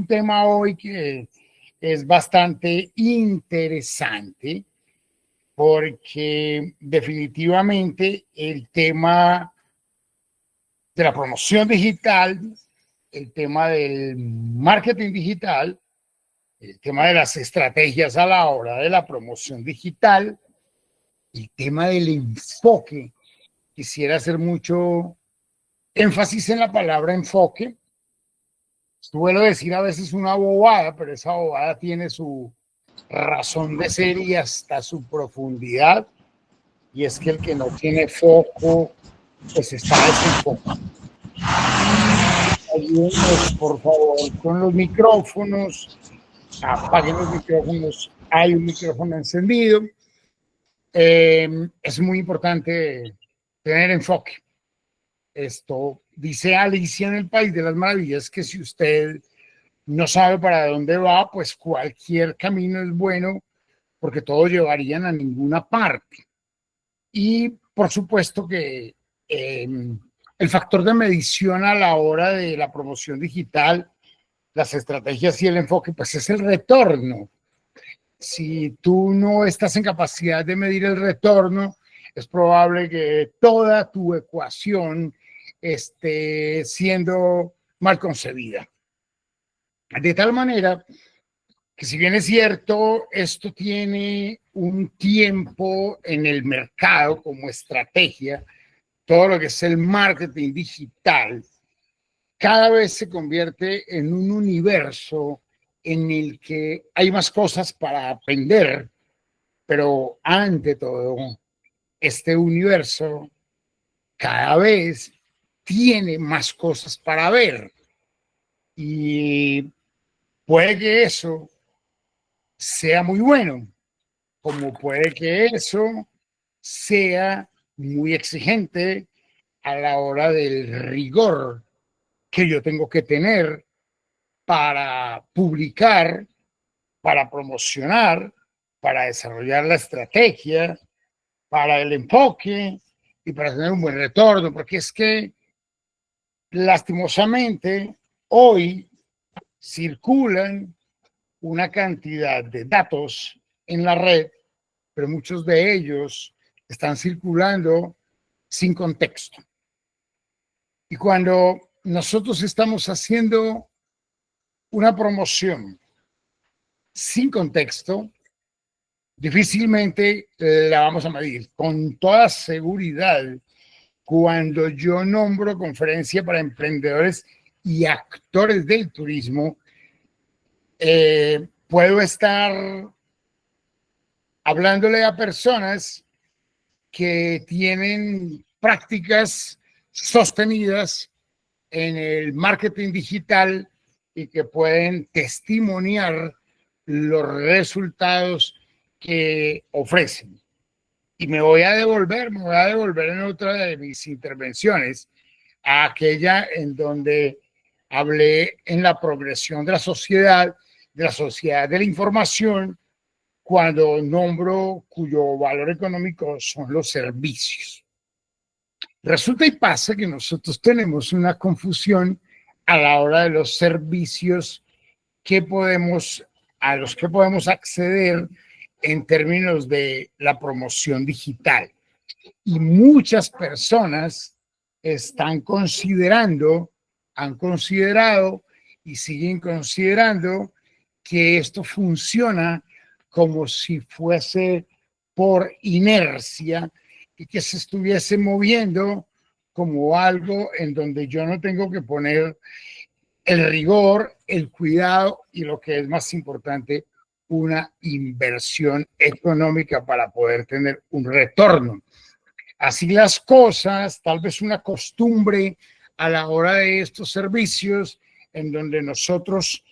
tema hoy que es bastante interesante porque definitivamente el tema de la promoción digital, el tema del marketing digital, el tema de las estrategias a la hora de la promoción digital, el tema del enfoque. Quisiera hacer mucho énfasis en la palabra enfoque. Suelo decir a veces una bobada, pero esa bobada tiene su razón de ser y hasta su profundidad. Y es que el que no tiene foco, pues está desenfocado. Ayúdenos, por favor, con los micrófonos. Apaguen los micrófonos. Hay un micrófono encendido. Es muy importante tener enfoque. Esto dice Alicia en el País de las Maravillas, que si usted no sabe para dónde va, pues cualquier camino es bueno porque todos llevarían a ninguna parte. Y por supuesto que el factor de medición a la hora de la promoción digital, las estrategias y el enfoque, pues es el retorno. Si tú no estás en capacidad de medir el retorno, es probable que toda tu ecuación esté siendo mal concebida. De tal manera que, si bien es cierto, esto tiene un tiempo en el mercado como estrategia, todo lo que es el marketing digital cada vez se convierte en un universo en el que hay más cosas para aprender, pero ante todo, este universo cada vez tiene más cosas para ver. Y puede que eso sea muy bueno, como puede que eso sea muy exigente a la hora del rigor que yo tengo que tener para publicar, para promocionar, para desarrollar la estrategia, para el enfoque y para tener un buen retorno, porque es que lastimosamente hoy circulan una cantidad de datos en la red, pero muchos de ellos están circulando sin contexto. Y cuando nosotros estamos haciendo una promoción sin contexto, difícilmente la vamos a medir. Con toda seguridad, cuando yo nombro conferencia para emprendedores y actores del turismo, puedo estar hablándole a personas que tienen prácticas sostenidas en el marketing digital y que pueden testimoniar los resultados que ofrecen. Y me voy a devolver en otra de mis intervenciones a aquella en donde hablé en la progresión de la sociedad de la información, cuando nombro cuyo valor económico son los servicios. Resulta y pasa que nosotros tenemos una confusión a la hora de los servicios a los que podemos acceder en términos de la promoción digital. Y muchas personas han considerado y siguen considerando que esto funciona como si fuese por inercia y que se estuviese moviendo como algo en donde yo no tengo que poner el rigor, el cuidado y, lo que es más importante, una inversión económica para poder tener un retorno. Así las cosas, tal vez una costumbre a la hora de estos servicios en donde nosotros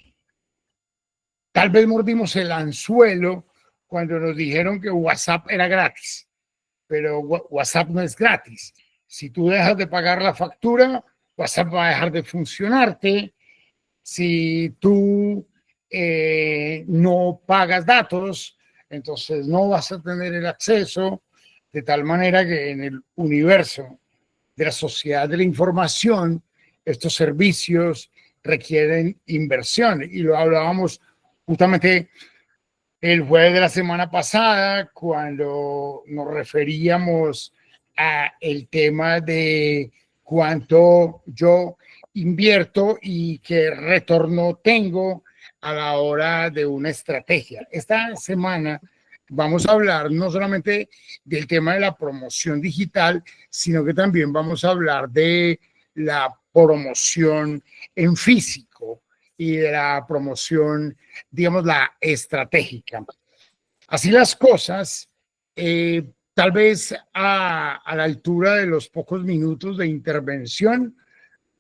tal vez mordimos el anzuelo cuando nos dijeron que WhatsApp era gratis, pero WhatsApp no es gratis. Si tú dejas de pagar la factura, WhatsApp va a dejar de funcionarte. Si tú no pagas datos, entonces no vas a tener el acceso, de tal manera que en el universo de la sociedad de la información, estos servicios requieren inversión. Y lo hablábamos justamente el jueves de la semana pasada, cuando nos referíamos a el tema de cuánto yo invierto y qué retorno tengo a la hora de una estrategia. Esta semana vamos a hablar no solamente del tema de la promoción digital, sino que también vamos a hablar de la promoción en físico y de la promoción, digamos, la estratégica. Así las cosas, tal vez a la altura de los pocos minutos de intervención,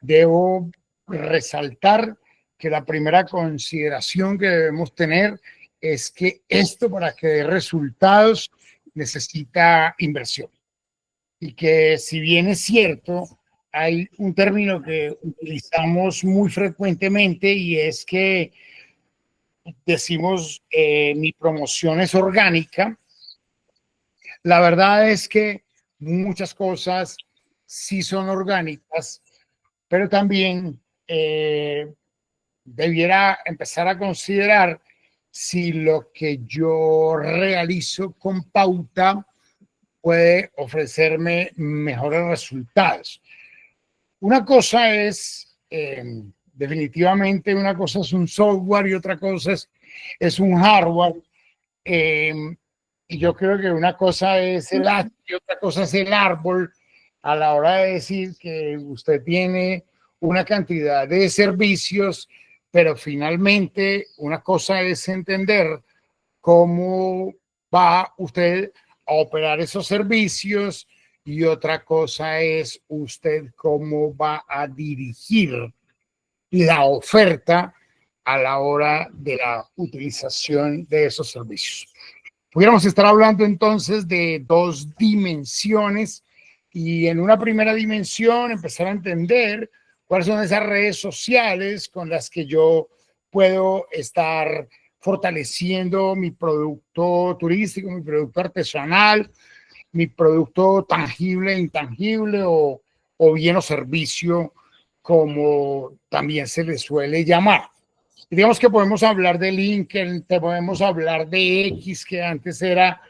debo resaltar que la primera consideración que debemos tener es que esto, para que dé resultados, necesita inversión. Y que, si bien es cierto, hay un término que utilizamos muy frecuentemente y es que decimos mi promoción es orgánica. La verdad es que muchas cosas sí son orgánicas, pero también debiera empezar a considerar si lo que yo realizo con pauta puede ofrecerme mejores resultados. Una cosa es, definitivamente, una cosa es un software y otra cosa es un hardware. Y yo creo que una cosa es el hacha y otra cosa es el árbol a la hora de decir que usted tiene una cantidad de servicios, pero finalmente una cosa es entender cómo va usted a operar esos servicios y otra cosa es usted cómo va a dirigir la oferta a la hora de la utilización de esos servicios. Pudiéramos estar hablando entonces de dos dimensiones y en una primera dimensión empezar a entender cuáles son esas redes sociales con las que yo puedo estar fortaleciendo mi producto turístico, mi producto artesanal, mi producto tangible e intangible o bien o servicio, como también se le suele llamar. Digamos que podemos hablar de LinkedIn, podemos hablar de X, que antes era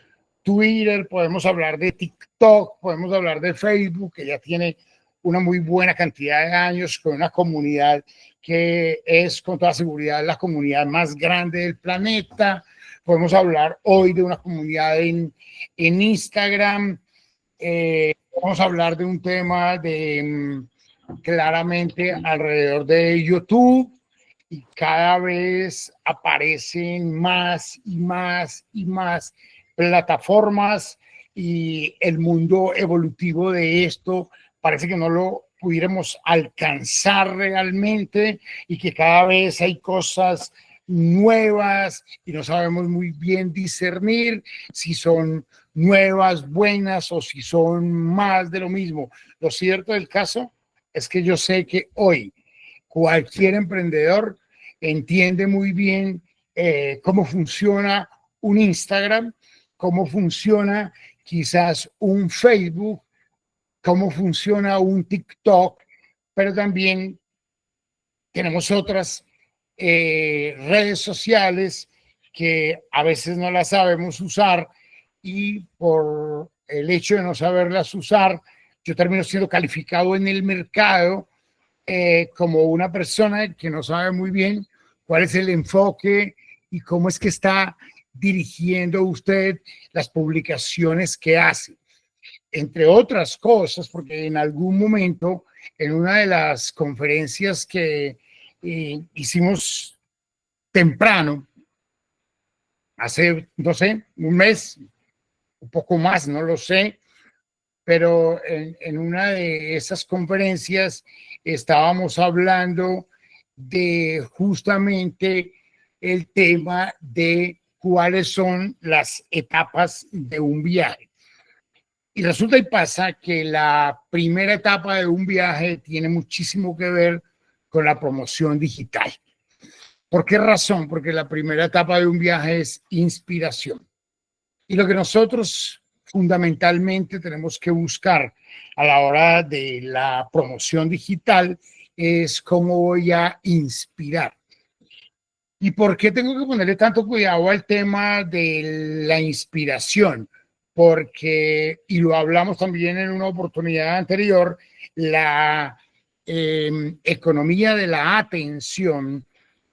Twitter, podemos hablar de TikTok, podemos hablar de Facebook, que ya tiene una muy buena cantidad de años, con una comunidad que es con toda seguridad la comunidad más grande del planeta. Podemos hablar hoy de una comunidad en Instagram. Vamos a hablar de un tema de claramente alrededor de YouTube. Y cada vez aparecen más y más y más plataformas y el mundo evolutivo de esto parece que no lo pudiéramos alcanzar realmente y que cada vez hay cosas nuevas y no sabemos muy bien discernir si son nuevas, buenas o si son más de lo mismo. Lo cierto del caso es que yo sé que hoy cualquier emprendedor entiende muy bien cómo funciona un Instagram, cómo funciona quizás un Facebook, cómo funciona un TikTok, pero también tenemos otras redes sociales que a veces no las sabemos usar y por el hecho de no saberlas usar, yo termino siendo calificado en el mercado como una persona que no sabe muy bien cuál es el enfoque y cómo es que está dirigiendo usted las publicaciones que hace. Entre otras cosas, porque en algún momento, en una de las conferencias que hicimos temprano, hace, no sé, un mes, un poco más, no lo sé, pero en una de esas conferencias estábamos hablando de justamente el tema de cuáles son las etapas de un viaje. Y resulta y pasa que la primera etapa de un viaje tiene muchísimo que ver con la promoción digital. ¿Por qué razón? Porque la primera etapa de un viaje es inspiración. Y lo que nosotros fundamentalmente tenemos que buscar a la hora de la promoción digital es cómo voy a inspirar. ¿Y por qué tengo que ponerle tanto cuidado al tema de la inspiración? Porque, y lo hablamos también en una oportunidad anterior, la economía de la atención,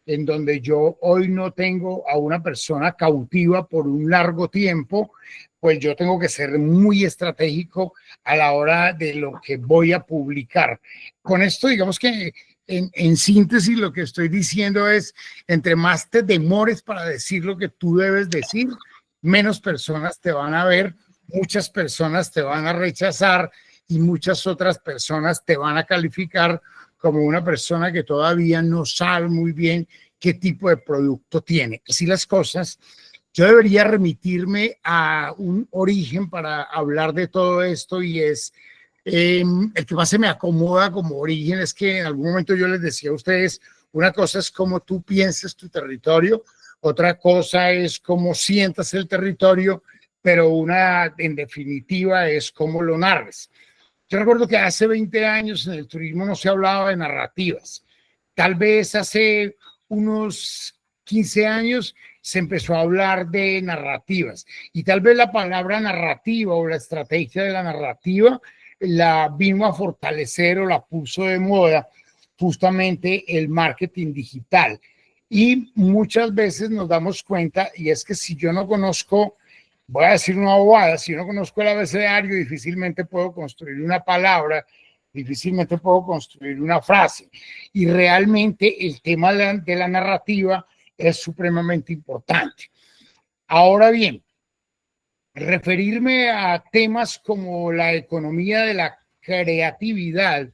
en donde yo hoy no tengo a una persona cautiva por un largo tiempo, pues yo tengo que ser muy estratégico a la hora de lo que voy a publicar. Con esto, digamos que en síntesis, lo que estoy diciendo es, entre más te demores para decir lo que tú debes decir, menos personas te van a ver, muchas personas te van a rechazar y muchas otras personas te van a calificar como una persona que todavía no sabe muy bien qué tipo de producto tiene. Así las cosas, yo debería remitirme a un origen para hablar de todo esto y es el que más se me acomoda como origen es que en algún momento yo les decía a ustedes, una cosa es cómo tú piensas tu territorio, otra cosa es cómo sientas el territorio, pero una en definitiva es cómo lo narres. Yo recuerdo que hace 20 años en el turismo no se hablaba de narrativas. Tal vez hace unos 15 años se empezó a hablar de narrativas y tal vez la palabra narrativa o la estrategia de la narrativa la vino a fortalecer o la puso de moda justamente el marketing digital. Y muchas veces nos damos cuenta, y es que si yo no conozco, voy a decir una bobada, si yo no conozco el abecedario, difícilmente puedo construir una palabra, difícilmente puedo construir una frase. Y realmente el tema de la narrativa es supremamente importante. Ahora bien, referirme a temas como la economía de la creatividad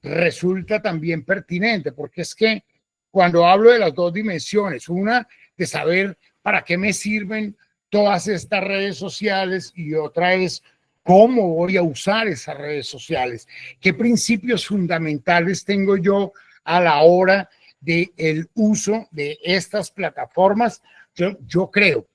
resulta también pertinente, porque es que cuando hablo de las dos dimensiones, una de saber para qué me sirven todas estas redes sociales y otra es cómo voy a usar esas redes sociales, qué principios fundamentales tengo yo a la hora del uso de estas plataformas. Yo creo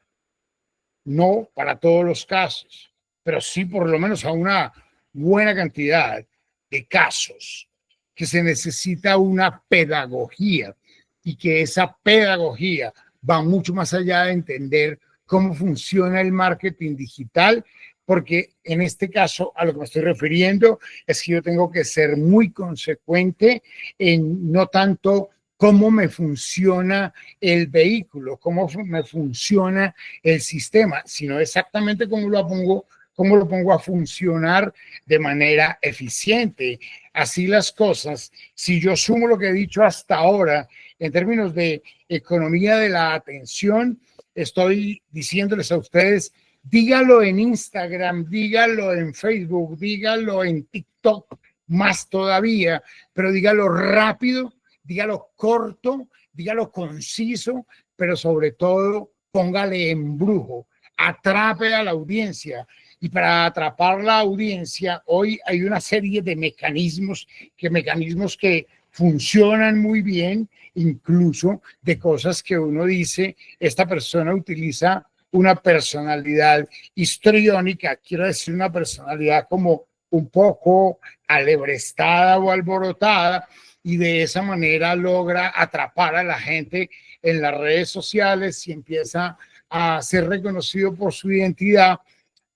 no para todos los casos, pero sí por lo menos a una buena cantidad de casos que se necesita una pedagogía y que esa pedagogía va mucho más allá de entender cómo funciona el marketing digital, porque en este caso a lo que me estoy refiriendo es que yo tengo que ser muy consecuente en no tanto cómo me funciona el vehículo, cómo me funciona el sistema, sino exactamente cómo lo pongo a funcionar de manera eficiente. Así las cosas, si yo sumo lo que he dicho hasta ahora en términos de economía de la atención, estoy diciéndoles a ustedes, dígalo en Instagram, dígalo en Facebook, dígalo en TikTok, más todavía, pero dígalo rápido, dígalo corto, dígalo conciso, pero sobre todo póngale embrujo, atrape a la audiencia. Y para atrapar la audiencia, hoy hay una serie de mecanismos que funcionan muy bien, incluso de cosas que uno dice, esta persona utiliza una personalidad histriónica, quiero decir una personalidad como un poco alebrestada o alborotada, y de esa manera logra atrapar a la gente en las redes sociales y empieza a ser reconocido por su identidad,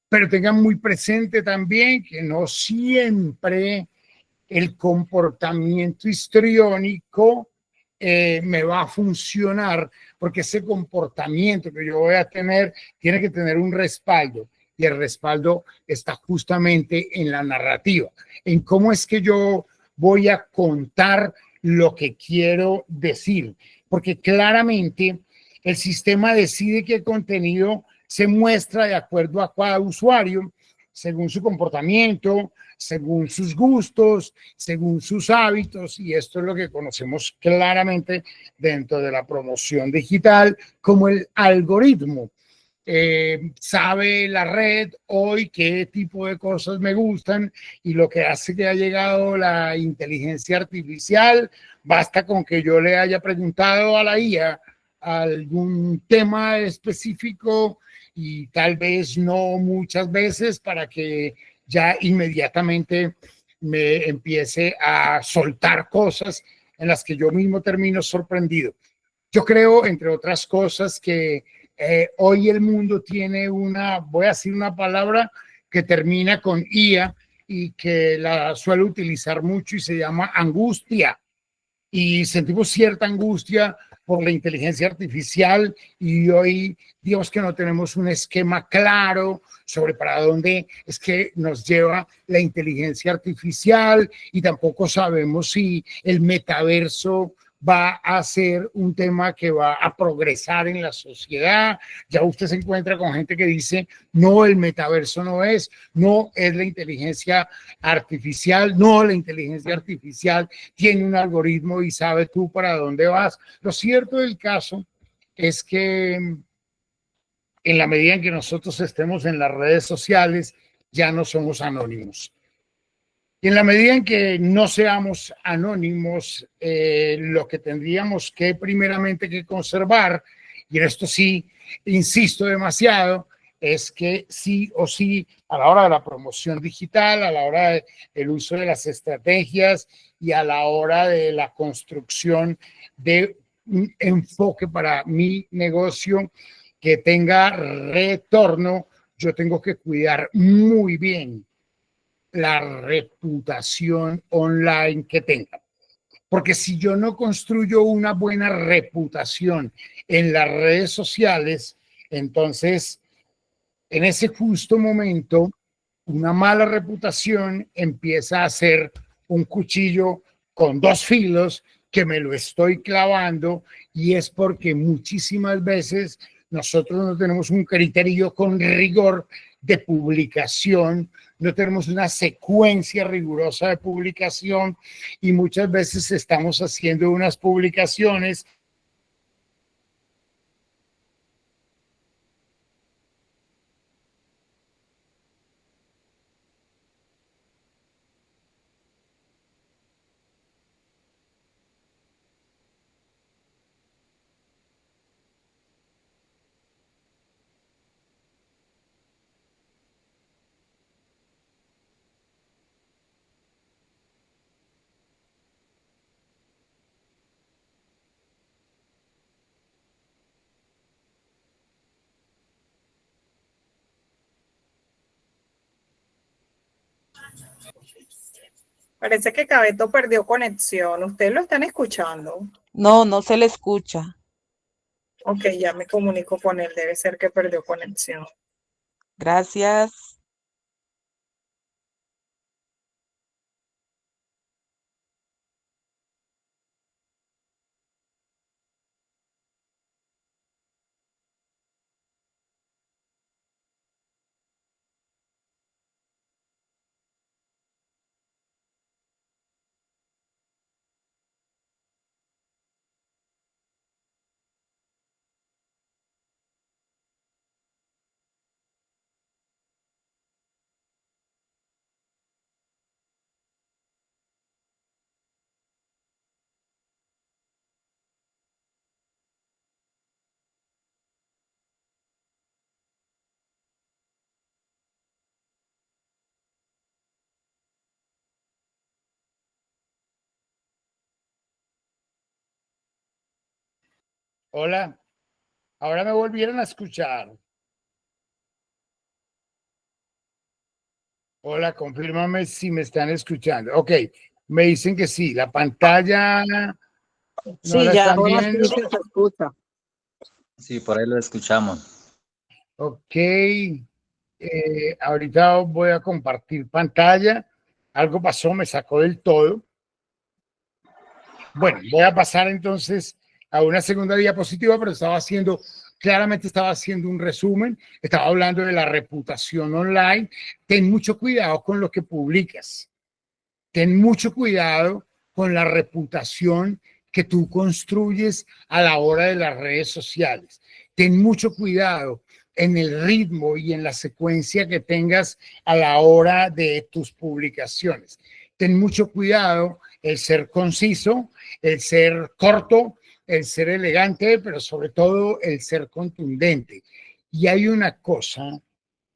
pero tengan muy presente también que no siempre el comportamiento histriónico me va a funcionar, porque ese comportamiento que yo voy a tener tiene que tener un respaldo, y el respaldo está justamente en la narrativa, en cómo es que yo voy a contar lo que quiero decir, porque claramente el sistema decide qué contenido se muestra de acuerdo a cada usuario, según su comportamiento, según sus gustos, según sus hábitos, y esto es lo que conocemos claramente dentro de la promoción digital como el algoritmo. Sabe la red hoy qué tipo de cosas me gustan, y lo que hace que ha llegado la inteligencia artificial, basta con que yo le haya preguntado a la IA algún tema específico y tal vez no muchas veces para que ya inmediatamente me empiece a soltar cosas en las que yo mismo termino sorprendido. Yo creo, entre otras cosas, que hoy el mundo tiene voy a decir una palabra que termina con IA y que la suelo utilizar mucho y se llama angustia. Y sentimos cierta angustia por la inteligencia artificial y hoy digamos que no tenemos un esquema claro sobre para dónde es que nos lleva la inteligencia artificial y tampoco sabemos si el metaverso va a ser un tema que va a progresar en la sociedad. Ya usted se encuentra con gente que dice, no, el metaverso no es la inteligencia artificial, no, la inteligencia artificial tiene un algoritmo y sabe tú para dónde vas. Lo cierto del caso es que en la medida en que nosotros estemos en las redes sociales, ya no somos anónimos. Y en la medida en que no seamos anónimos, lo que tendríamos que primeramente que conservar, y en esto sí insisto demasiado, es que sí o sí, a la hora de la promoción digital, a la hora del uso de las estrategias y a la hora de la construcción de un enfoque para mi negocio que tenga retorno, yo tengo que cuidar muy bien la reputación online que tenga. Porque si yo no construyo una buena reputación en las redes sociales, entonces en ese justo momento, una mala reputación empieza a ser un cuchillo con dos filos que me lo estoy clavando y es porque muchísimas veces nosotros no tenemos un criterio con rigor de publicación, no tenemos una secuencia rigurosa de publicación y muchas veces estamos haciendo unas publicaciones. Parece que Cabeto perdió conexión. ¿Ustedes lo están escuchando? No, no se le escucha. Ok, ya me comunico con él. Debe ser que perdió conexión. Gracias. Hola, ahora me volvieron a escuchar. Hola, confírmame si me están escuchando. Ok, me dicen que sí, la pantalla no Sí, la ya están ahora sí viendo. se escucha. Sí, por ahí lo escuchamos. Ok, ahorita voy a compartir pantalla. Algo pasó, me sacó del todo. Bueno, voy a pasar entonces a una segunda diapositiva, pero claramente estaba haciendo un resumen, estaba hablando de la reputación online. Ten mucho cuidado con lo que publicas. Ten mucho cuidado con la reputación que tú construyes a la hora de las redes sociales. Ten mucho cuidado en el ritmo y en la secuencia que tengas a la hora de tus publicaciones. Ten mucho cuidado el ser conciso, el ser corto, el ser elegante, pero sobre todo el ser contundente. Y hay una cosa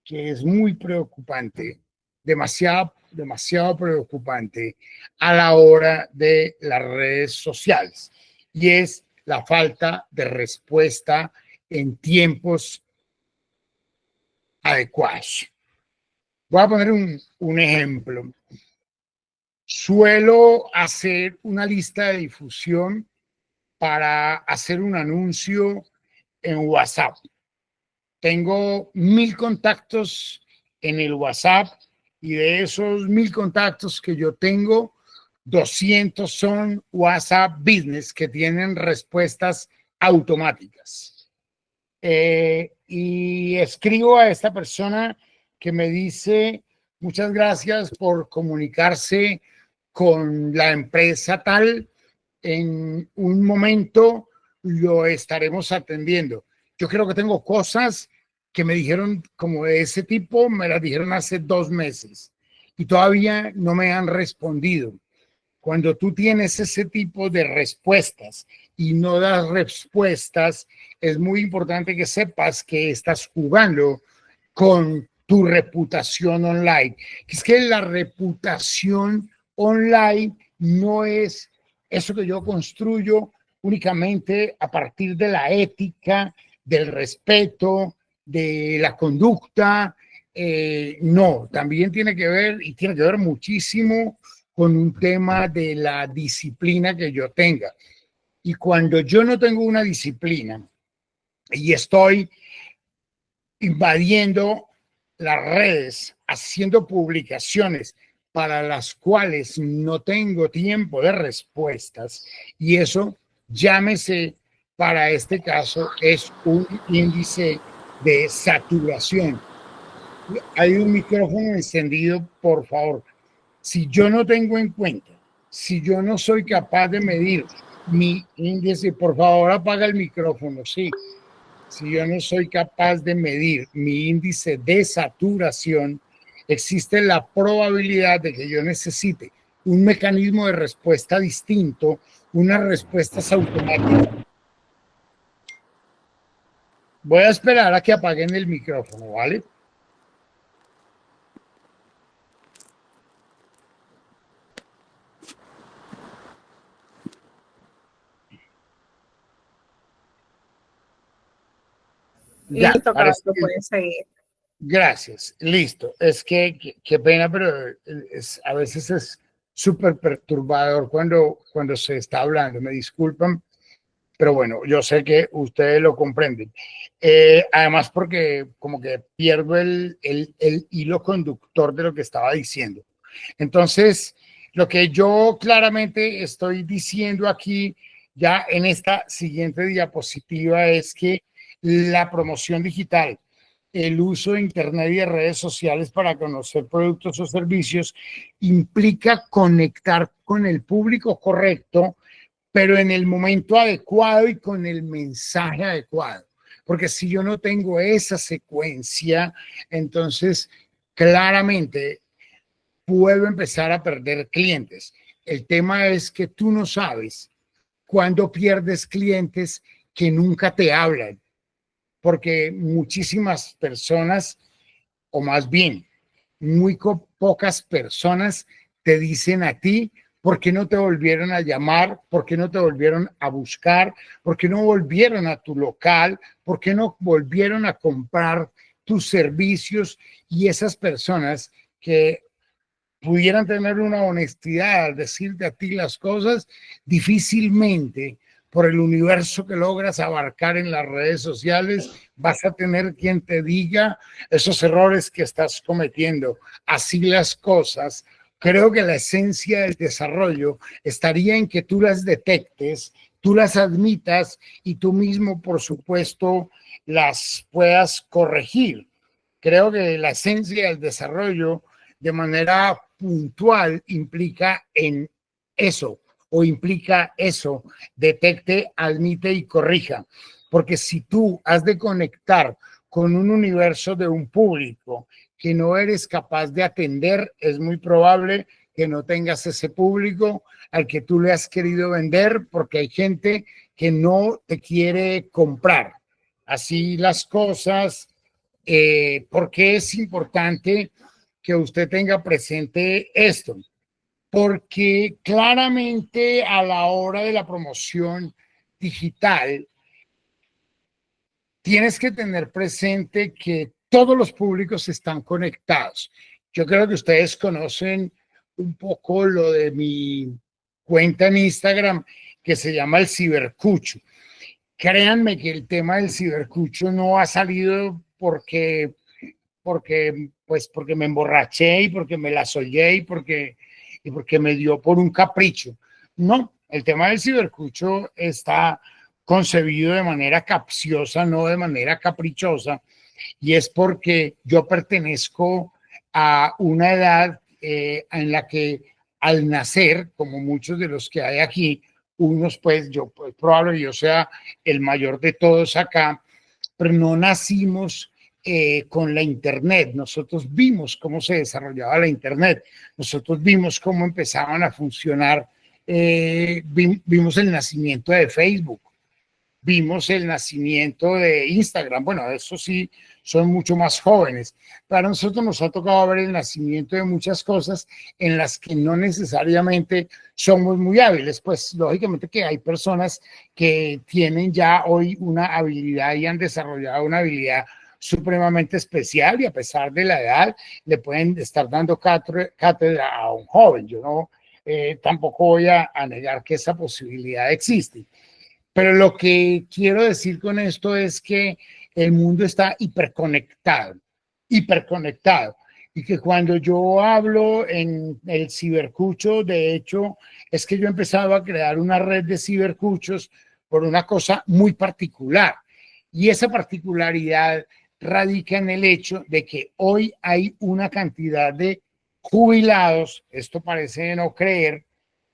que es muy preocupante demasiado preocupante a la hora de las redes sociales, y es la falta de respuesta en tiempos adecuados. Voy a poner un ejemplo. Suelo hacer una lista de difusión para hacer un anuncio en WhatsApp. Tengo 1000 contactos en el WhatsApp, y de esos 1000 contactos que yo tengo, 200 son WhatsApp Business, que tienen respuestas automáticas. Y escribo a esta persona que me dice: muchas gracias por comunicarse con la empresa tal, en un momento lo estaremos atendiendo. Yo creo que tengo cosas que me dijeron como de ese tipo, me las dijeron hace 2 meses y todavía no me han respondido. Cuando tú tienes ese tipo de respuestas y no das respuestas, es muy importante que sepas que estás jugando con tu reputación online. Es que la reputación online no es eso que yo construyo únicamente a partir de la ética, del respeto, de la conducta. No, también tiene que ver, y tiene que ver muchísimo con un tema de la disciplina que yo tenga. Y cuando yo no tengo una disciplina y estoy invadiendo las redes, haciendo publicaciones para las cuales no tengo tiempo de respuestas, y eso, llámese, para este caso, es un índice de saturación. Hay un micrófono encendido, por favor. Si yo no tengo en cuenta, si yo no soy capaz de medir mi índice, por favor apaga el micrófono, sí. Si yo no soy capaz de medir mi índice de saturación, existe la probabilidad de que yo necesite un mecanismo de respuesta distinto, unas respuestas automáticas. Voy a esperar a que apaguen el micrófono, ¿vale? Ya, Listo, parece Carlos, que... puedes seguir. Gracias, listo. Es que qué pena, pero a veces es súper perturbador cuando se está hablando. Me disculpan, pero bueno, yo sé que ustedes lo comprenden. Además, porque como que pierdo el hilo conductor de lo que estaba diciendo. Entonces, lo que yo claramente estoy diciendo aquí, ya en esta siguiente diapositiva, es que la promoción digital, el uso de Internet y de redes sociales para conocer productos o servicios, implica conectar con el público correcto, pero en el momento adecuado y con el mensaje adecuado. Porque si yo no tengo esa secuencia, entonces claramente puedo empezar a perder clientes. El tema es que tú no sabes cuándo pierdes clientes que nunca te hablan, porque muchísimas personas, o más bien, muy pocas personas te dicen a ti por qué no te volvieron a llamar, por qué no te volvieron a buscar, por qué no volvieron a tu local, por qué no volvieron a comprar tus servicios. Y esas personas que pudieran tener una honestidad al decirte a ti las cosas, difícilmente, por el universo que logras abarcar en las redes sociales, vas a tener quien te diga esos errores que estás cometiendo. Así las cosas. Creo que la esencia del desarrollo estaría en que tú las detectes, tú las admitas y tú mismo, por supuesto, las puedas corregir. Creo que la esencia del desarrollo de manera puntual implica en eso, o implica eso: detecte, admite y corrija. Porque si tú has de conectar con un universo de un público que no eres capaz de atender, es muy probable que no tengas ese público al que tú le has querido vender, porque hay gente que no te quiere comprar. Así las cosas. Porque es importante que usted tenga presente esto, porque claramente a la hora de la promoción digital tienes que tener presente que todos los públicos están conectados. Yo creo que ustedes conocen un poco lo de mi cuenta en Instagram que se llama el Cibercucho. Créanme que el tema del cibercucho no ha salido porque me emborraché y porque me la soñé y porque me dio por un capricho. No, el tema del cibercucho está concebido de manera capciosa, no de manera caprichosa, y es porque yo pertenezco a una edad en la que al nacer, como muchos de los que hay aquí, unos pues yo, pues probable yo sea el mayor de todos acá, pero no nacimos con la Internet. Nosotros vimos cómo se desarrollaba la Internet, nosotros vimos cómo empezaban a funcionar, vimos el nacimiento de Facebook, vimos el nacimiento de Instagram. Bueno, eso sí, son mucho más jóvenes. Para nosotros nos ha tocado ver el nacimiento de muchas cosas en las que no necesariamente somos muy hábiles. Pues lógicamente que hay personas que tienen ya hoy una habilidad y han desarrollado una habilidad supremamente especial y a pesar de la edad le pueden estar dando cátedra a un joven. Yo no tampoco voy a negar que esa posibilidad existe. Pero lo que quiero decir con esto es que el mundo está hiperconectado. Y que cuando yo hablo en el cibercucho, de hecho, es que yo he empezado a crear una red de cibercuchos por una cosa muy particular. Y esa particularidad radica en el hecho de que hoy hay una cantidad de jubilados, esto parece no creer,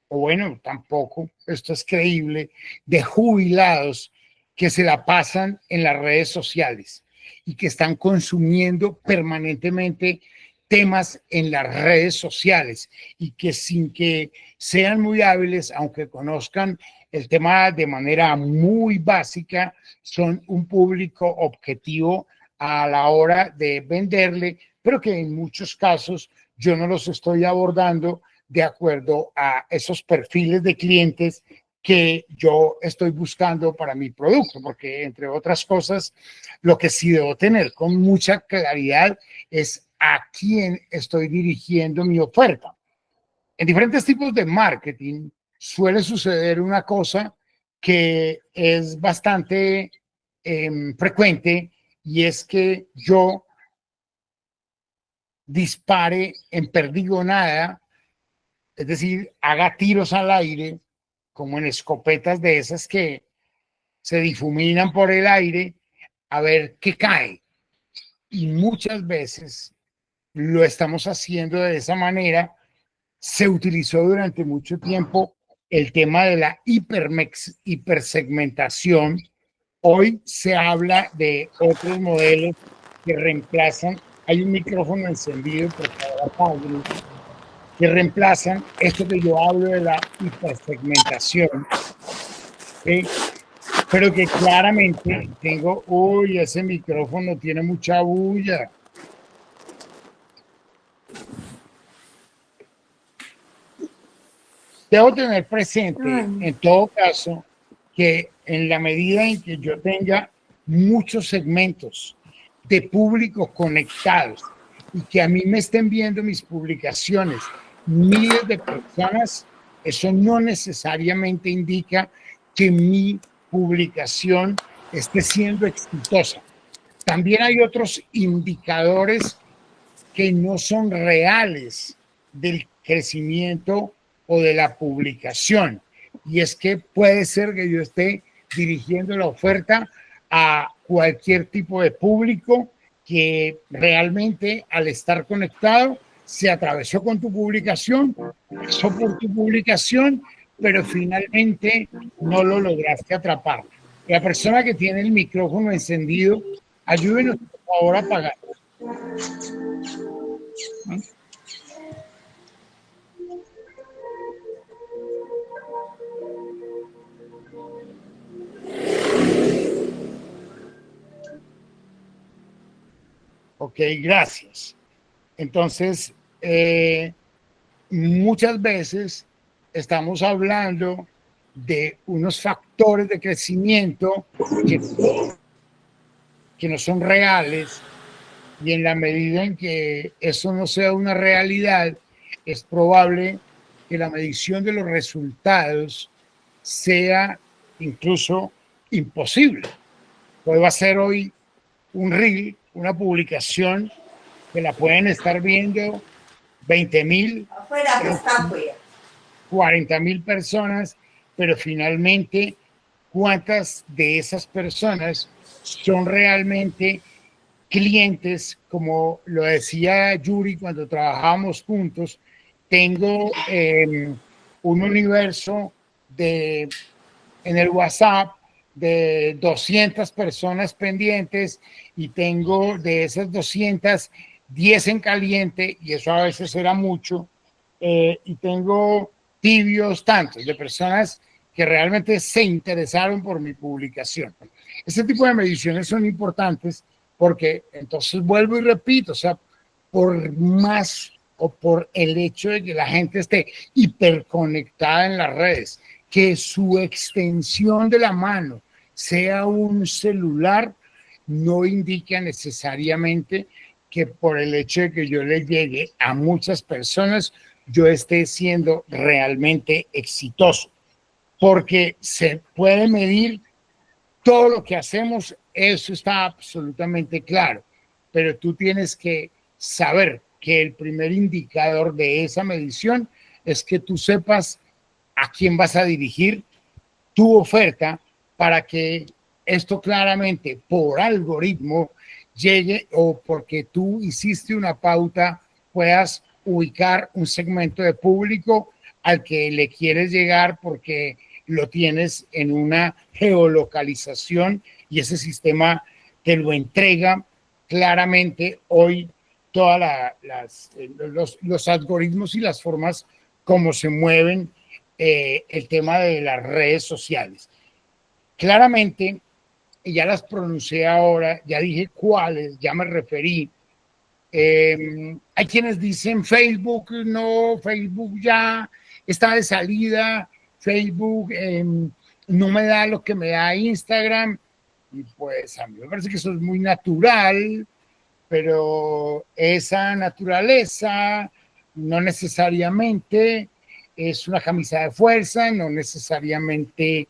o bueno, tampoco, esto es creíble, de jubilados que se la pasan en las redes sociales y que están consumiendo permanentemente temas en las redes sociales y que sin que sean muy hábiles, aunque conozcan el tema de manera muy básica, son un público objetivo a la hora de venderle, pero que en muchos casos yo no los estoy abordando de acuerdo a esos perfiles de clientes que yo estoy buscando para mi producto, porque entre otras cosas, lo que sí debo tener con mucha claridad es a quién estoy dirigiendo mi oferta. En diferentes tipos de marketing suele suceder una cosa que es bastante frecuente y es que yo dispare en perdigonada, es decir, haga tiros al aire, como en escopetas de esas que se difuminan por el aire, a ver qué cae. Y muchas veces lo estamos haciendo de esa manera. Se utilizó durante mucho tiempo el tema de la hipersegmentación. Hoy se habla de otros modelos que reemplazan. Hay un micrófono encendido, por favor, apáguenlo, que reemplazan esto que yo hablo de la hipersegmentación, ¿sí? Pero que claramente tengo, uy, ese micrófono tiene mucha bulla. Debo tener presente, en todo caso, que en la medida en que yo tenga muchos segmentos de público conectados y que a mí me estén viendo mis publicaciones miles de personas, eso no necesariamente indica que mi publicación esté siendo exitosa. También hay otros indicadores que no son reales del crecimiento o de la publicación. Y es que puede ser que yo esté dirigiendo la oferta a cualquier tipo de público que realmente al estar conectado se atravesó con tu publicación, pasó por tu publicación, pero finalmente no lo lograste atrapar. La persona que tiene el micrófono encendido, ayúdenos por favor a apagarlo. Ok, gracias. Entonces, muchas veces estamos hablando de unos factores de crecimiento que no son reales, y en la medida en que eso no sea una realidad, es probable que la medición de los resultados sea incluso imposible. Puedo hacer hoy un reel, una publicación que la pueden estar viendo 20,000, 40,000 personas, pero finalmente, ¿cuántas de esas personas son realmente clientes? Como lo decía Yuri cuando trabajábamos juntos, tengo un universo en el WhatsApp de 200 personas pendientes, y tengo de esas 200, 10 en caliente, y eso a veces era mucho, y tengo tibios tantos de personas que realmente se interesaron por mi publicación. Este tipo de mediciones son importantes porque entonces vuelvo y repito, o sea, por más o por el hecho de que la gente esté hiperconectada en las redes, que su extensión de la mano sea un celular, no indica necesariamente que por el hecho de que yo le llegue a muchas personas, yo esté siendo realmente exitoso, porque se puede medir todo lo que hacemos, eso está absolutamente claro, pero tú tienes que saber que el primer indicador de esa medición es que tú sepas a quién vas a dirigir tu oferta para que esto claramente por algoritmo llegue, o porque tú hiciste una pauta puedas ubicar un segmento de público al que le quieres llegar porque lo tienes en una geolocalización y ese sistema te lo entrega claramente hoy todas los algoritmos y las formas como se mueven el tema de las redes sociales. Claramente, y ya las pronuncié ahora, ya dije cuáles, ya me referí. Hay quienes dicen Facebook, no, Facebook ya está de salida, Facebook no me da lo que me da Instagram, y pues a mí me parece que eso es muy natural, pero esa naturaleza no necesariamente es una camisa de fuerza, no necesariamente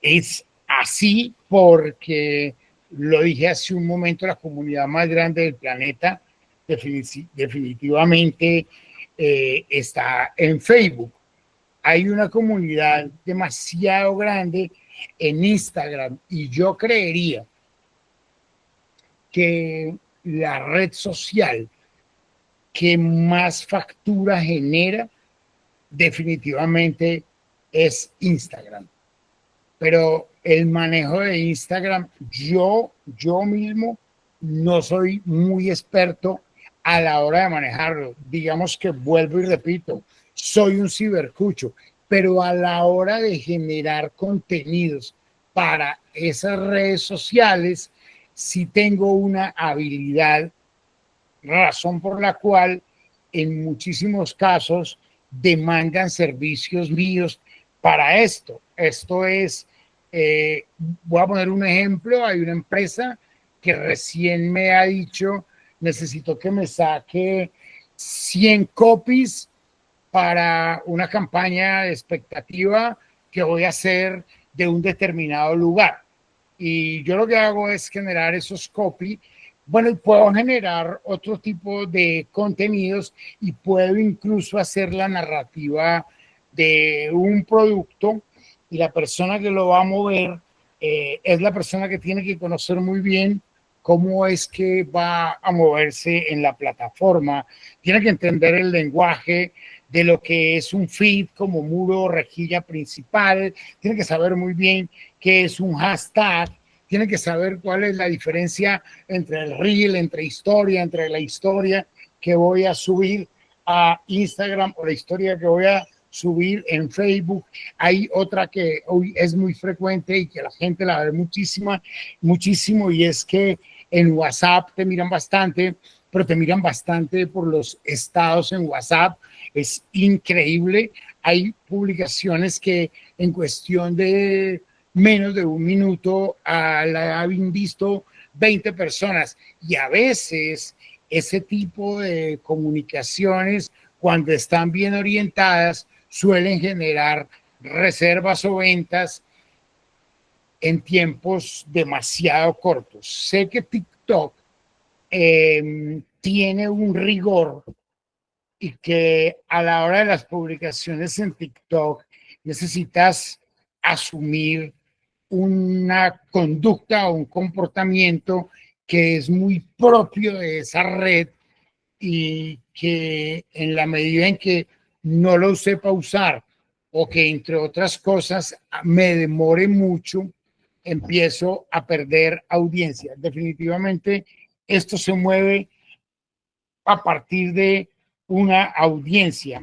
es así, porque lo dije hace un momento, la comunidad más grande del planeta definitivamente está en Facebook. Hay una comunidad demasiado grande en Instagram, y yo creería que la red social que más factura genera definitivamente es Instagram. Pero el manejo de Instagram, yo mismo no soy muy experto a la hora de manejarlo. Digamos que vuelvo y repito, soy un cibercucho, pero a la hora de generar contenidos para esas redes sociales, sí tengo una habilidad, razón por la cual en muchísimos casos demandan servicios míos para esto. Esto es, voy a poner un ejemplo, hay una empresa que recién me ha dicho, necesito que me saque 100 copies para una campaña de expectativa que voy a hacer de un determinado lugar. Y yo lo que hago es generar esos copies. Bueno, y puedo generar otro tipo de contenidos y puedo incluso hacer la narrativa de un producto, y la persona que lo va a mover es la persona que tiene que conocer muy bien cómo es que va a moverse en la plataforma, tiene que entender el lenguaje de lo que es un feed como muro o rejilla principal, tiene que saber muy bien qué es un hashtag, tiene que saber cuál es la diferencia entre el reel, entre la historia que voy a subir a Instagram o la historia que voy a subir en Facebook. Hay otra que hoy es muy frecuente y que la gente la ve muchísimo, y es que en WhatsApp te miran bastante pero te miran bastante por los estados en WhatsApp. Es increíble. Hay publicaciones que en cuestión de menos de un minuto la han visto 20 personas, y a veces ese tipo de comunicaciones, cuando están bien orientadas, suelen generar reservas o ventas en tiempos demasiado cortos. Sé que TikTok tiene un rigor, y que a la hora de las publicaciones en TikTok necesitas asumir una conducta o un comportamiento que es muy propio de esa red, y que en la medida en que no lo sepa usar, o que entre otras cosas me demore mucho, empiezo a perder audiencia. Definitivamente esto se mueve a partir de una audiencia.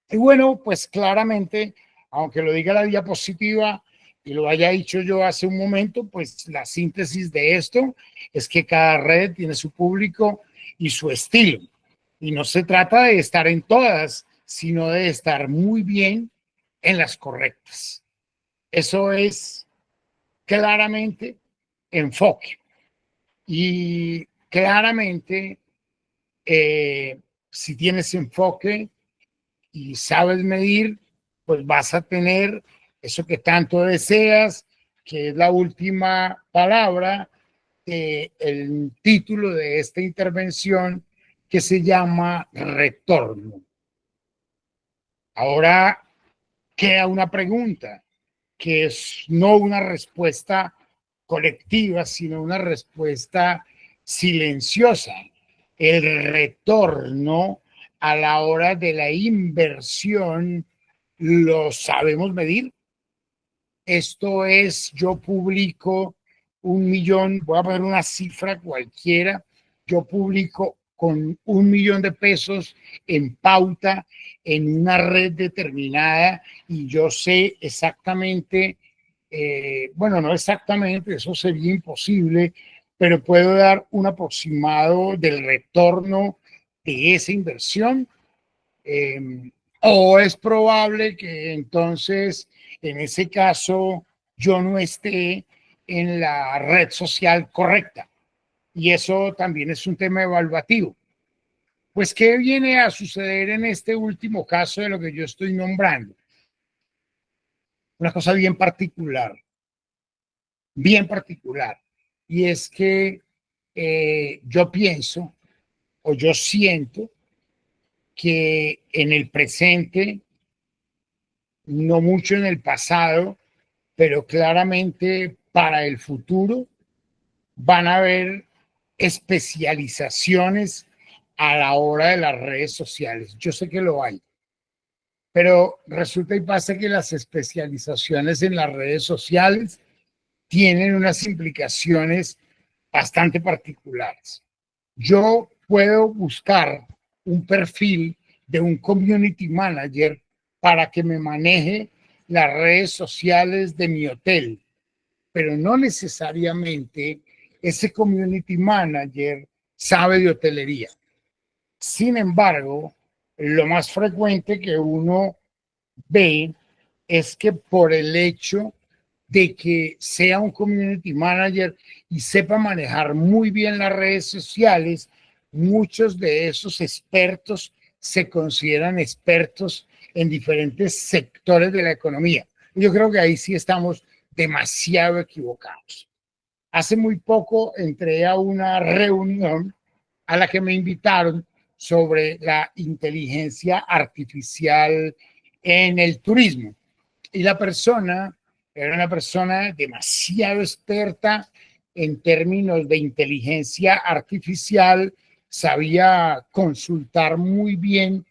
Y bueno, pues claramente, aunque lo diga la diapositiva y lo haya dicho yo hace un momento, pues la síntesis de esto es que cada red tiene su público y su estilo. Y no se trata de estar en todas, sino de estar muy bien en las correctas. Eso es claramente enfoque. Y claramente, si tienes enfoque y sabes medir, pues vas a tener eso que tanto deseas, que es la última palabra del título de esta intervención, que se llama retorno. Ahora queda una pregunta, que es no una respuesta colectiva, sino una respuesta silenciosa. El retorno a la hora de la inversión, ¿lo sabemos medir? Esto es, yo publico 1.000.000, voy a poner una cifra cualquiera, yo publico con 1.000.000 de pesos en pauta en una red determinada, y yo sé exactamente, bueno, no exactamente, eso sería imposible, pero puedo dar un aproximado del retorno de esa inversión. O es probable que entonces, en ese caso, yo no esté en la red social correcta. Y eso también es un tema evaluativo. Pues, ¿qué viene a suceder en este último caso de lo que yo estoy nombrando? Una cosa bien particular. Y es que yo pienso, o yo siento, que en el presente, no mucho en el pasado, pero claramente para el futuro, van a haber especializaciones a la hora de las redes sociales. Yo sé que lo hay, pero resulta y pasa que las especializaciones en las redes sociales tienen unas implicaciones bastante particulares. Yo puedo buscar un perfil de un community manager para que me maneje las redes sociales de mi hotel, pero no necesariamente ese community manager sabe de hotelería. Sin embargo, lo más frecuente que uno ve es que por el hecho de que sea un community manager y sepa manejar muy bien las redes sociales, muchos de esos expertos se consideran expertos en diferentes sectores de la economía. Yo creo que ahí sí estamos demasiado equivocados. Hace muy poco entré a una reunión a la que me invitaron sobre la inteligencia artificial en el turismo. Y la persona era una persona demasiado experta en términos de inteligencia artificial, sabía consultar muy bien,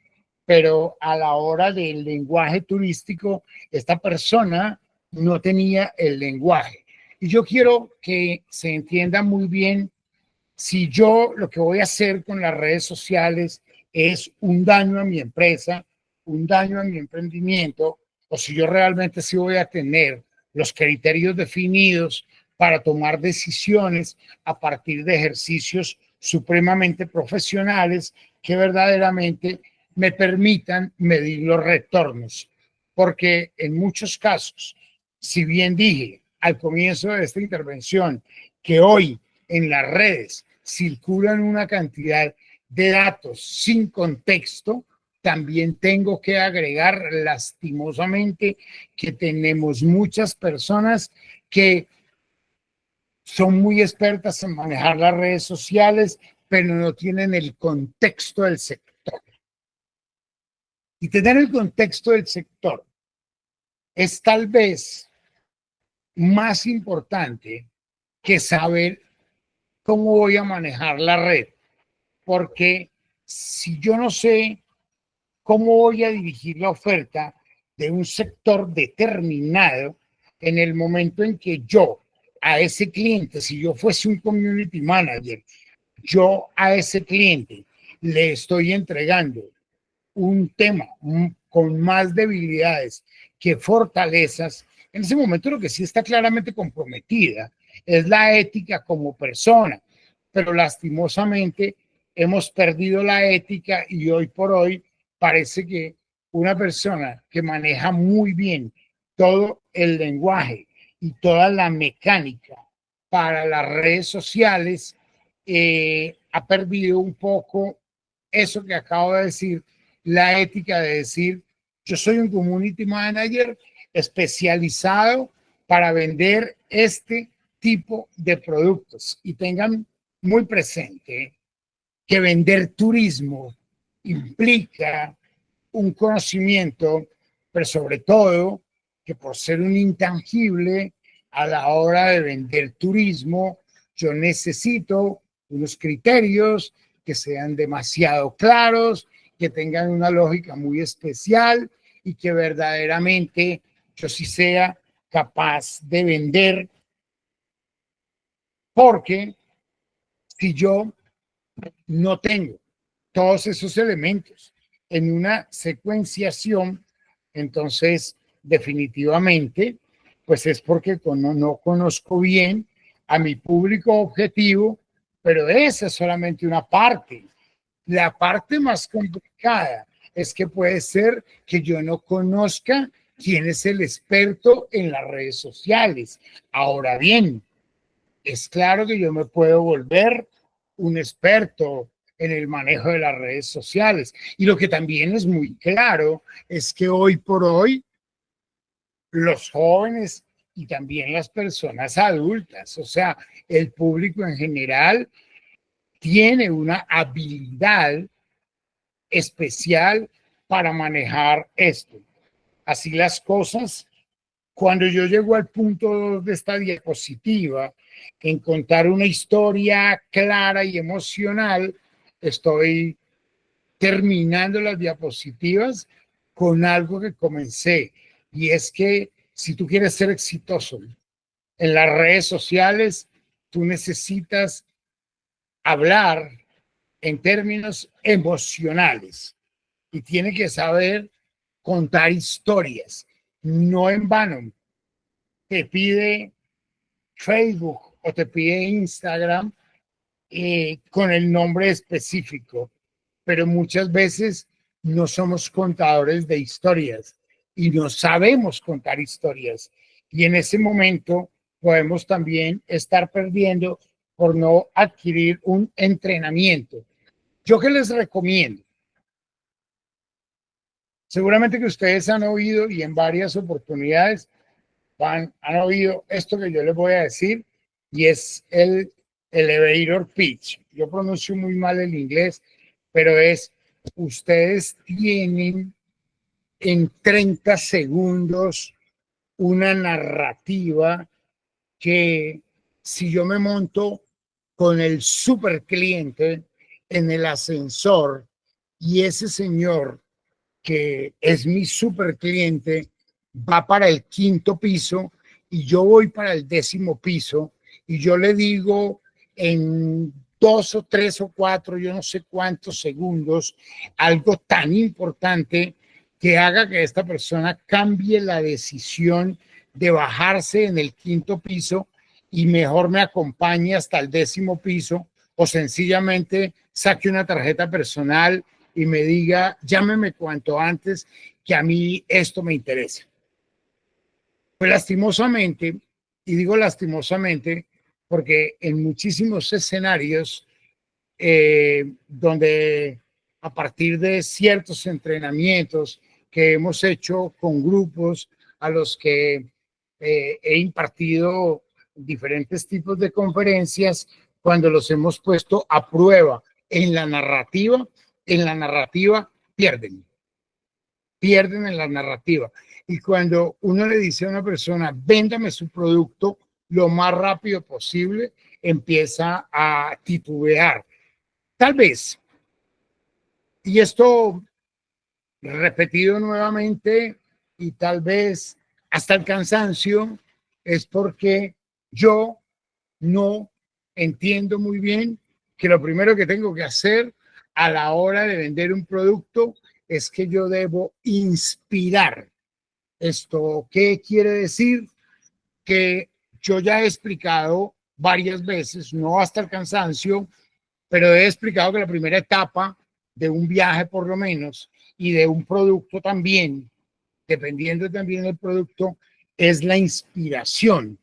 pero a la hora del lenguaje turístico, esta persona no tenía el lenguaje. Y yo quiero que se entienda muy bien, si yo lo que voy a hacer con las redes sociales es un daño a mi empresa, un daño a mi emprendimiento, o si yo realmente sí voy a tener los criterios definidos para tomar decisiones a partir de ejercicios supremamente profesionales que verdaderamente me permitan medir los retornos. Porque en muchos casos, si bien dije al comienzo de esta intervención que hoy en las redes circulan una cantidad de datos sin contexto, también tengo que agregar lastimosamente que tenemos muchas personas que son muy expertas en manejar las redes sociales, pero no tienen el contexto del sector. Y tener el contexto del sector es tal vez más importante que saber cómo voy a manejar la red, porque si yo no sé cómo voy a dirigir la oferta de un sector determinado, en el momento en que yo a ese cliente, si yo fuese un community manager, yo a ese cliente le estoy entregando un tema con más debilidades que fortalezas, en ese momento lo que sí está claramente comprometida es la ética como persona, pero lastimosamente hemos perdido la ética y hoy por hoy parece que una persona que maneja muy bien todo el lenguaje y toda la mecánica para las redes sociales ha perdido un poco eso que acabo de decir, la ética de decir, yo soy un community manager especializado para vender este tipo de productos. Y tengan muy presente que vender turismo implica un conocimiento, pero sobre todo que por ser un intangible a la hora de vender turismo, yo necesito unos criterios que sean demasiado claros, que tengan una lógica muy especial y que verdaderamente yo sí sea capaz de vender, porque si yo no tengo todos esos elementos en una secuenciación, entonces definitivamente pues es porque no conozco bien a mi público objetivo, pero esa es solamente una parte. La parte más complicada es que puede ser que yo no conozca quién es el experto en las redes sociales. Ahora bien, es claro que yo me puedo volver un experto en el manejo de las redes sociales. Y lo que también es muy claro es que hoy por hoy los jóvenes y también las personas adultas, o sea, el público en general, tiene una habilidad especial para manejar esto. Así las cosas, cuando yo llego al punto de esta diapositiva, en contar una historia clara y emocional, estoy terminando las diapositivas con algo que comencé, y es que si tú quieres ser exitoso en las redes sociales, tú necesitas hablar en términos emocionales y tiene que saber contar historias. No en vano te pide Facebook o te pide Instagram con el nombre específico, pero muchas veces no somos contadores de historias y no sabemos contar historias. Y en ese momento podemos también estar perdiendo por no adquirir un entrenamiento. ¿Yo qué les recomiendo? Seguramente que ustedes han oído y en varias oportunidades han oído esto que yo les voy a decir, y es el elevator pitch. Yo pronuncio muy mal el inglés, pero es, ustedes tienen en 30 segundos una narrativa que si yo me monto con el super cliente en el ascensor y ese señor que es mi super cliente va para el 5.º piso y yo voy para el 10.º piso y yo le digo en 2 o 3 o 4, yo no sé cuántos segundos, algo tan importante que haga que esta persona cambie la decisión de bajarse en el 5.º piso y mejor me acompañe hasta el 10.º piso, o sencillamente saque una tarjeta personal y me diga, llámeme cuanto antes, que a mí esto me interesa. Pues lastimosamente, y digo lastimosamente, porque en muchísimos escenarios donde a partir de ciertos entrenamientos que hemos hecho con grupos a los que he impartido diferentes tipos de conferencias, cuando los hemos puesto a prueba en la narrativa pierden en la narrativa. Y cuando uno le dice a una persona, véndame su producto lo más rápido posible, empieza a titubear. Tal vez, y esto repetido nuevamente, y tal vez hasta el cansancio, es porque yo no entiendo muy bien que lo primero que tengo que hacer a la hora de vender un producto es que yo debo inspirar. ¿Esto qué quiere decir? Que yo ya he explicado varias veces, no hasta el cansancio, pero he explicado que la primera etapa de un viaje por lo menos y de un producto también, dependiendo también del producto, es la inspiración.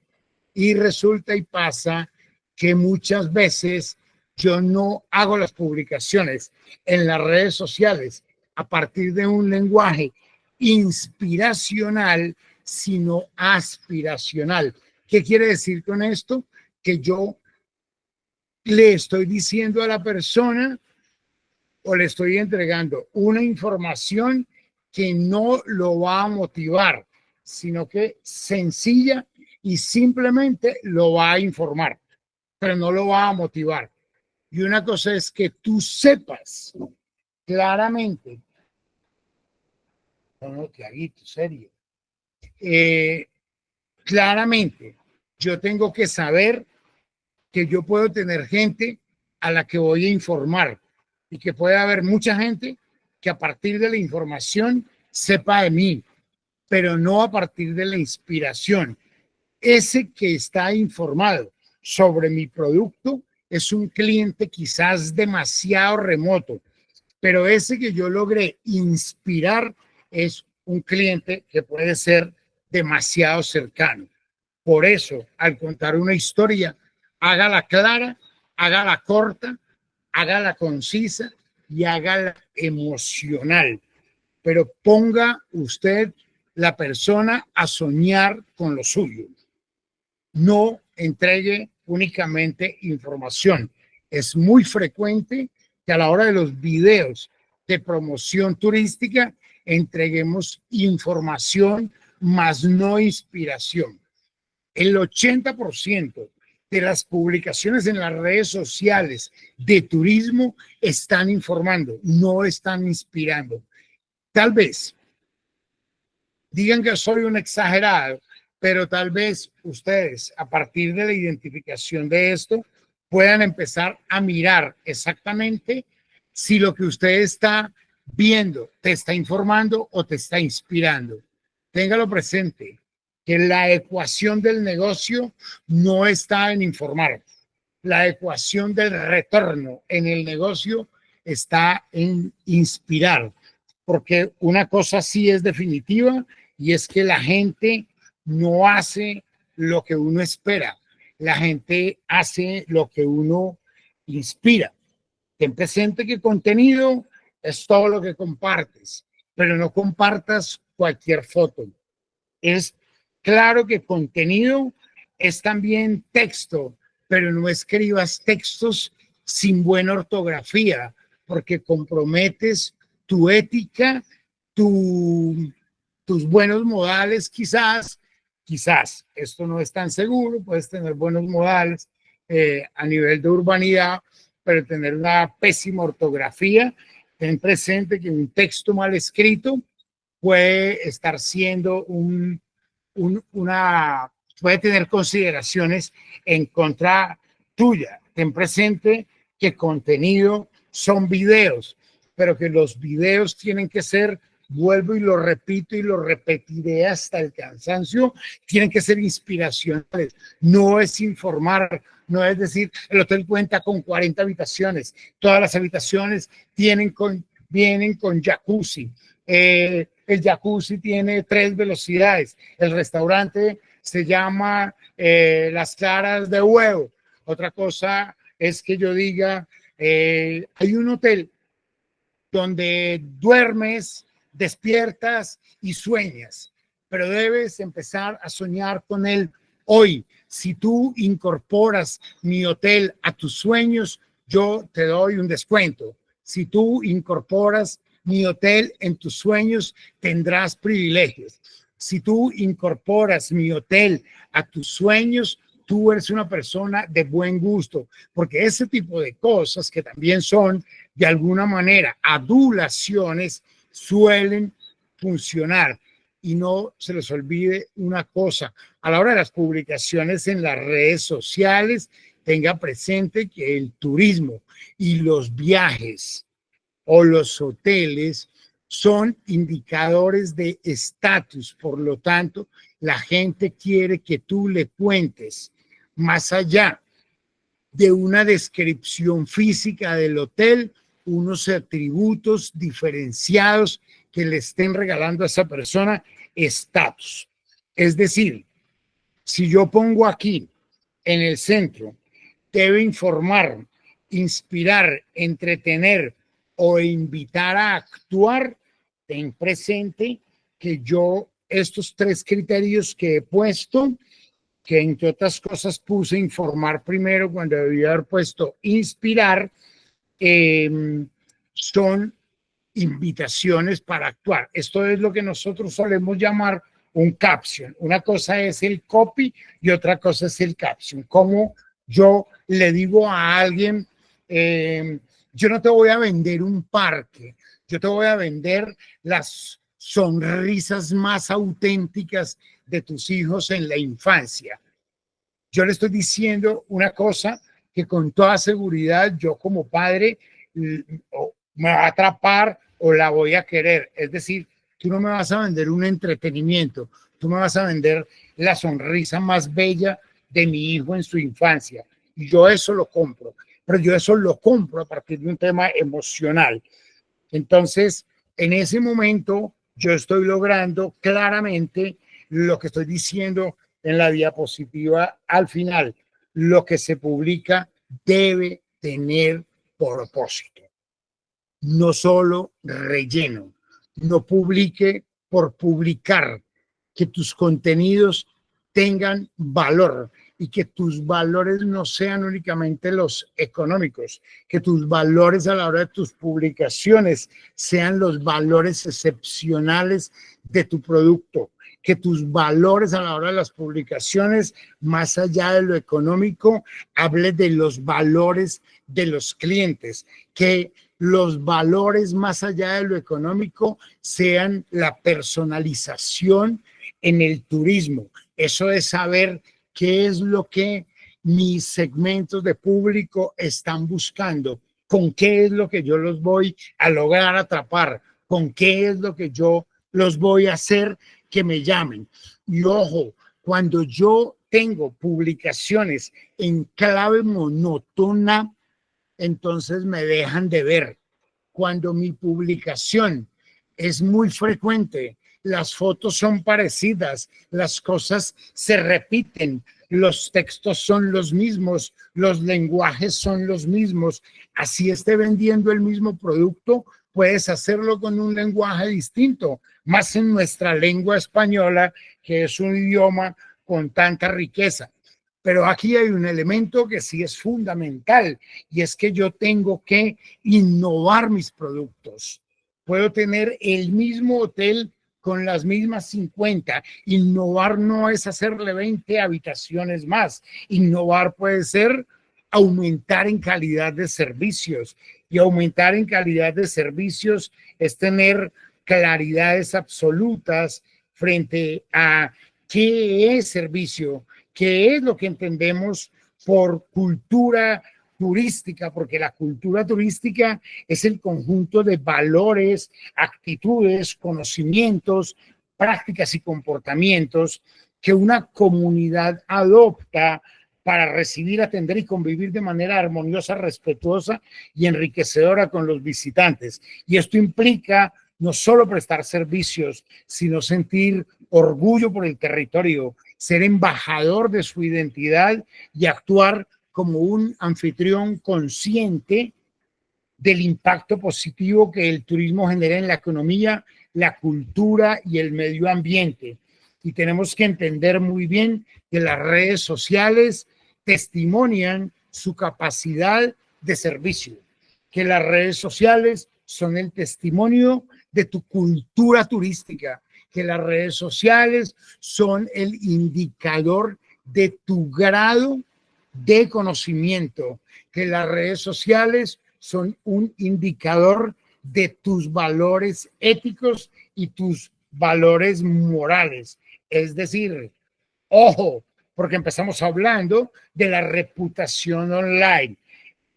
Y resulta y pasa que muchas veces yo no hago las publicaciones en las redes sociales a partir de un lenguaje inspiracional, sino aspiracional. ¿Qué quiere decir con esto? Que yo le estoy diciendo a la persona o le estoy entregando una información que no lo va a motivar, sino que sencilla y simplemente lo va a informar, pero no lo va a motivar. Y una cosa es que tú sepas claramente, no, clarito, serio, claramente yo tengo que saber que yo puedo tener gente a la que voy a informar y que puede haber mucha gente que a partir de la información sepa de mí, pero no a partir de la inspiración. Ese que está informado sobre mi producto es un cliente quizás demasiado remoto, pero ese que yo logré inspirar es un cliente que puede ser demasiado cercano. Por eso, al contar una historia, hágala clara, hágala corta, hágala concisa y hágala emocional. Pero ponga usted la persona a soñar con lo suyo. No entregue únicamente información. Es muy frecuente que a la hora de los videos de promoción turística entreguemos información, más no inspiración. El 80% de las publicaciones en las redes sociales de turismo están informando, no están inspirando. Tal vez digan que soy un exagerado, pero tal vez ustedes, a partir de la identificación de esto, puedan empezar a mirar exactamente si lo que usted está viendo te está informando o te está inspirando. Téngalo presente, que la ecuación del negocio no está en informar. La ecuación del retorno en el negocio está en inspirar, porque una cosa sí es definitiva y es que la gente no hace lo que uno espera, la gente hace lo que uno inspira. Ten presente que contenido es todo lo que compartes, pero no compartas cualquier foto. Es claro que contenido es también texto, pero no escribas textos sin buena ortografía, porque comprometes tu ética, tus buenos modales, quizás, esto no es tan seguro, puedes tener buenos modales a nivel de urbanidad, pero tener una pésima ortografía. Ten presente que un texto mal escrito puede estar siendo puede tener consideraciones en contra tuya. Ten presente que contenido son videos, pero que los videos tienen que ser vuelvo y lo repito y lo repetiré hasta el cansancio, tienen que ser inspiracionales, no es informar, no es decir, el hotel cuenta con 40 habitaciones, todas las habitaciones vienen con jacuzzi, el jacuzzi tiene 3 velocidades, el restaurante se llama Las Claras de Huevo. Otra cosa es que yo diga, hay un hotel donde duermes, despiertas y sueñas, pero debes empezar a soñar con él hoy. Si tú incorporas mi hotel a tus sueños, yo te doy un descuento. Si tú incorporas mi hotel en tus sueños, tendrás privilegios. Si tú incorporas mi hotel a tus sueños, tú eres una persona de buen gusto, porque ese tipo de cosas que también son de alguna manera adulaciones suelen funcionar. Y no se les olvide una cosa, a la hora de las publicaciones en las redes sociales, tenga presente que el turismo y los viajes o los hoteles son indicadores de estatus. Por lo tanto, la gente quiere que tú le cuentes más allá de una descripción física del hotel, unos atributos diferenciados que le estén regalando a esa persona estatus. Es decir, si yo pongo aquí en el centro, debe informar, inspirar, entretener o invitar a actuar, ten presente que yo estos 3 criterios que he puesto, que entre otras cosas puse informar primero cuando debía haber puesto inspirar, son invitaciones para actuar. Esto es lo que nosotros solemos llamar un caption. Una cosa es el copy y otra cosa es el caption. Como yo le digo a alguien, yo no te voy a vender un parque, yo te voy a vender las sonrisas más auténticas de tus hijos en la infancia. Yo le estoy diciendo una cosa que con toda seguridad yo como padre me va a atrapar o la voy a querer. Es decir, tú no me vas a vender un entretenimiento, tú me vas a vender la sonrisa más bella de mi hijo en su infancia. Y yo eso lo compro, pero yo eso lo compro a partir de un tema emocional. Entonces, en ese momento, yo estoy logrando claramente lo que estoy diciendo en la diapositiva al final. Lo que se publica debe tener propósito, no solo relleno. No publique por publicar, que tus contenidos tengan valor y que tus valores no sean únicamente los económicos, que tus valores a la hora de tus publicaciones sean los valores excepcionales de tu producto, que tus valores a la hora de las publicaciones, más allá de lo económico, hable de los valores de los clientes, que los valores más allá de lo económico sean la personalización en el turismo. Eso es saber qué es lo que mis segmentos de público están buscando, con qué es lo que yo los voy a lograr atrapar, con qué es lo que yo los voy a hacer que me llamen. Y ojo, cuando yo tengo publicaciones en clave monótona, entonces me dejan de ver. Cuando mi publicación es muy frecuente, las fotos son parecidas, las cosas se repiten, los textos son los mismos, los lenguajes son los mismos. Así esté vendiendo el mismo producto, puedes hacerlo con un lenguaje distinto, más en nuestra lengua española, que es un idioma con tanta riqueza. Pero aquí hay un elemento que sí es fundamental y es que yo tengo que innovar mis productos. Puedo tener el mismo hotel con las mismas 50. Innovar no es hacerle 20 habitaciones más. Innovar puede ser aumentar en calidad de servicios, y aumentar en calidad de servicios es tener claridades absolutas frente a qué es servicio, qué es lo que entendemos por cultura turística, porque la cultura turística es el conjunto de valores, actitudes, conocimientos, prácticas y comportamientos que una comunidad adopta para recibir, atender y convivir de manera armoniosa, respetuosa y enriquecedora con los visitantes. Y esto implica no solo prestar servicios, sino sentir orgullo por el territorio, ser embajador de su identidad y actuar como un anfitrión consciente del impacto positivo que el turismo genera en la economía, la cultura y el medio ambiente. Y tenemos que entender muy bien que las redes sociales testimonian su capacidad de servicio, que las redes sociales son el testimonio de tu cultura turística, que las redes sociales son el indicador de tu grado de conocimiento, que las redes sociales son un indicador de tus valores éticos y tus valores morales. Es decir, ojo, porque empezamos hablando de la reputación online.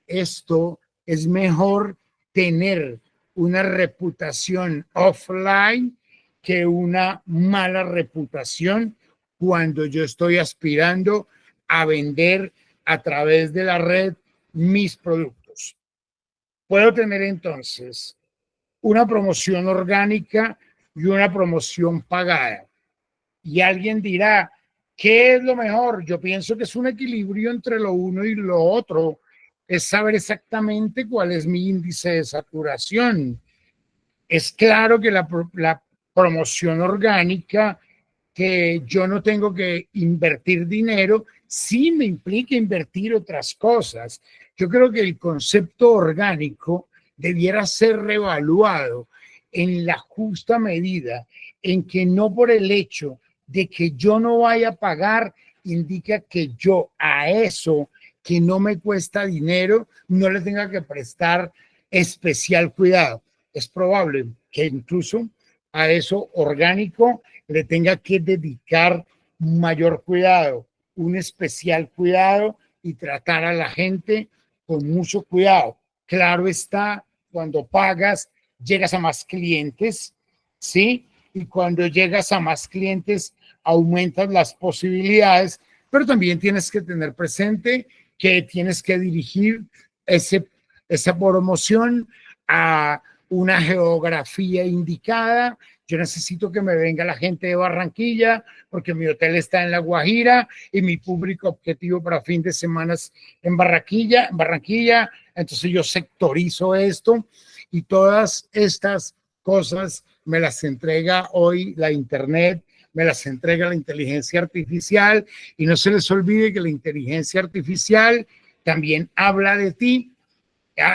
Esto es mejor tener una reputación offline que una mala reputación cuando yo estoy aspirando a vender a través de la red mis productos. Puedo tener entonces una promoción orgánica y una promoción pagada. Y alguien dirá, ¿qué es lo mejor? Yo pienso que es un equilibrio entre lo uno y lo otro. Es saber exactamente cuál es mi índice de saturación. Es claro que la promoción orgánica, que yo no tengo que invertir dinero, sí me implica invertir otras cosas. Yo creo que el concepto orgánico debiera ser reevaluado en la justa medida, en que no por el hecho de que yo no vaya a pagar, indica que yo a eso que no me cuesta dinero, no le tenga que prestar especial cuidado. Es probable que incluso a eso orgánico le tenga que dedicar mayor cuidado, un especial cuidado y tratar a la gente con mucho cuidado. Claro está, cuando pagas, llegas a más clientes, ¿sí? Y cuando llegas a más clientes, aumentas las posibilidades, pero también tienes que tener presente que tienes que dirigir esa promoción a una geografía indicada. Yo necesito que me venga la gente de Barranquilla porque mi hotel está en La Guajira y mi público objetivo para fin de semana es en Barranquilla. Entonces yo sectorizo esto y todas estas cosas me las entrega hoy la internet, me las entrega la inteligencia artificial y no se les olvide que la inteligencia artificial también habla de ti,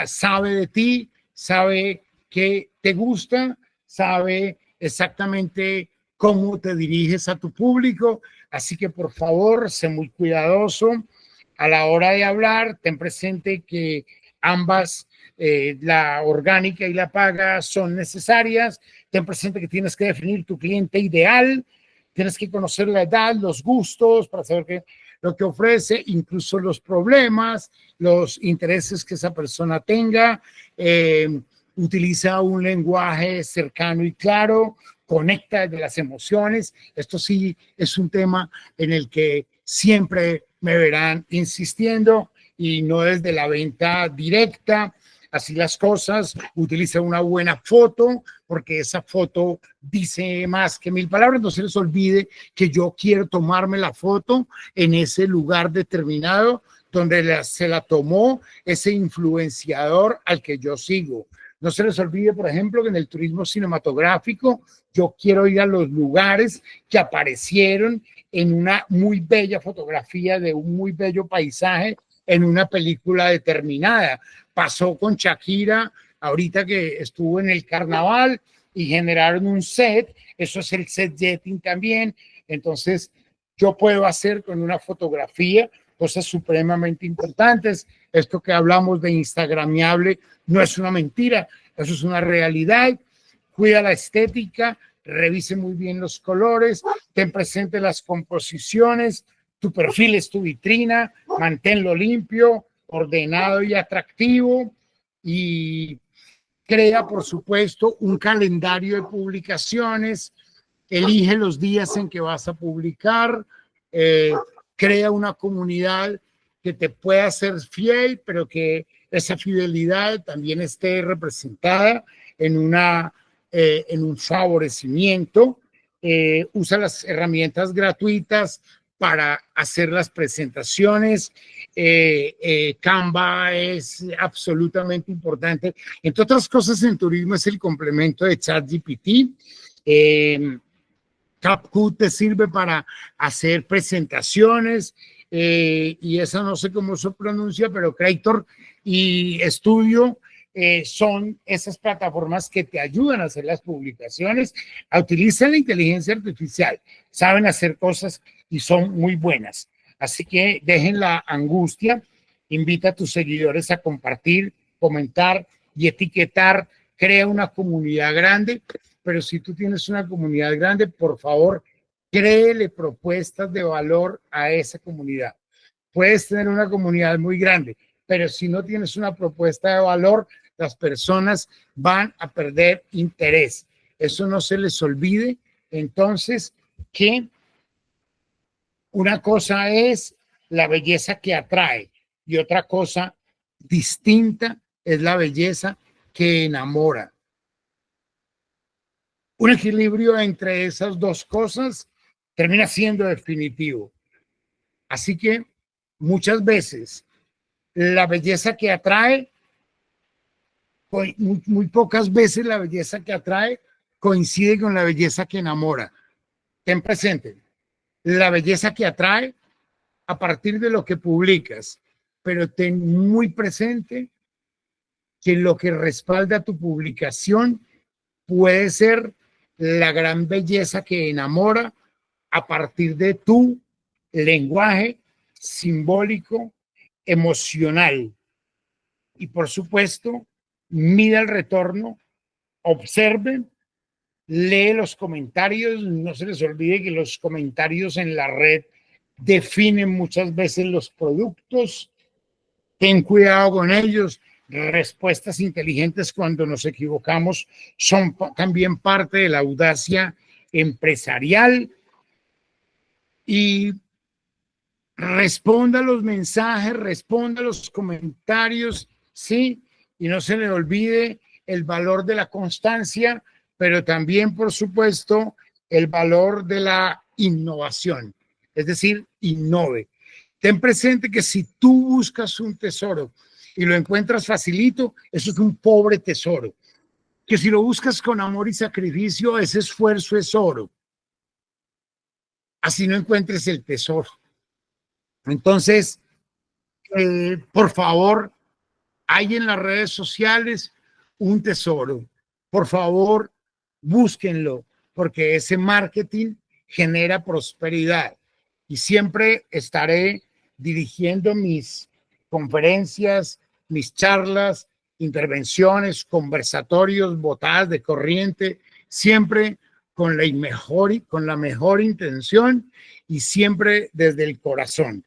sabe de ti, sabe qué te gusta, sabe exactamente cómo te diriges a tu público. Así que por favor, sé muy cuidadoso a la hora de hablar. Ten presente que ambas, la orgánica y la paga, son necesarias. Ten presente que tienes que definir tu cliente ideal. Tienes que conocer la edad, los gustos para saber lo que ofrece, incluso los problemas, los intereses que esa persona tenga. Utiliza un lenguaje cercano y claro, conecta de las emociones. Esto sí es un tema en el que siempre me verán insistiendo y no desde la venta directa. Así las cosas, utiliza una buena foto porque esa foto dice más que 1000 palabras. No se les olvide que yo quiero tomarme la foto en ese lugar determinado donde se la tomó ese influenciador al que yo sigo. No se les olvide, por ejemplo, que en el turismo cinematográfico yo quiero ir a los lugares que aparecieron en una muy bella fotografía de un muy bello paisaje en una película determinada. Pasó con Shakira ahorita que estuvo en el carnaval y generaron un set. Eso es el set jetting también. Entonces yo puedo hacer con una fotografía cosas supremamente importantes. Esto que hablamos de instagramiable no es una mentira, eso es una realidad. Cuida la estética, revise muy bien los colores, ten presente las composiciones. Tu perfil es tu vitrina, manténlo limpio, ordenado y atractivo, y crea, por supuesto, un calendario de publicaciones, elige los días en que vas a publicar, crea una comunidad que te pueda ser fiel, pero que esa fidelidad también esté representada en un favorecimiento. Usa las herramientas gratuitas para hacer las presentaciones. Canva es absolutamente importante. Entre otras cosas, en turismo es el complemento de ChatGPT. CapCut te sirve para hacer presentaciones, y esa no sé cómo se pronuncia, pero Creator y Studio son esas plataformas que te ayudan a hacer las publicaciones, utilizan la inteligencia artificial, saben hacer cosas y son muy buenas. Así que dejen la angustia, invita a tus seguidores a compartir, comentar y etiquetar, crea una comunidad grande, pero si tú tienes una comunidad grande, por favor, créele propuestas de valor a esa comunidad. Puedes tener una comunidad muy grande, pero si no tienes una propuesta de valor, las personas van a perder interés. Eso no se les olvide. Entonces, que una cosa es la belleza que atrae y otra cosa distinta es la belleza que enamora. Un equilibrio entre esas dos cosas termina siendo definitivo. Así que muchas veces la belleza que atrae, muy pocas veces la belleza que atrae coincide con la belleza que enamora. Ten presente, la belleza que atrae a partir de lo que publicas, pero ten muy presente que lo que respalda tu publicación puede ser la gran belleza que enamora a partir de tu lenguaje simbólico, emocional. Y por supuesto, mida el retorno, observe, lee los comentarios. No se les olvide que los comentarios en la red definen muchas veces los productos. Ten cuidado con ellos. Respuestas inteligentes cuando nos equivocamos son también parte de la audacia empresarial. Y responda a los mensajes, responda a los comentarios, ¿sí? Y no se le olvide el valor de la constancia, pero también, por supuesto, el valor de la innovación. Es decir, innove. Ten presente que si tú buscas un tesoro y lo encuentras facilito, eso es un pobre tesoro. Que si lo buscas con amor y sacrificio, ese esfuerzo es oro. Así no encuentres el tesoro. Entonces, por favor, hay en las redes sociales un tesoro. Por favor, búsquenlo, porque ese marketing genera prosperidad. Y siempre estaré dirigiendo mis conferencias, mis charlas, intervenciones, conversatorios, botadas de corriente, siempre con la mejor intención y siempre desde el corazón.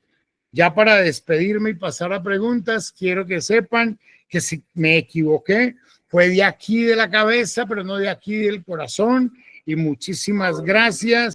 Ya para despedirme y pasar a preguntas, quiero que sepan que si me equivoqué, fue de aquí de la cabeza, pero no de aquí del corazón. Y muchísimas gracias.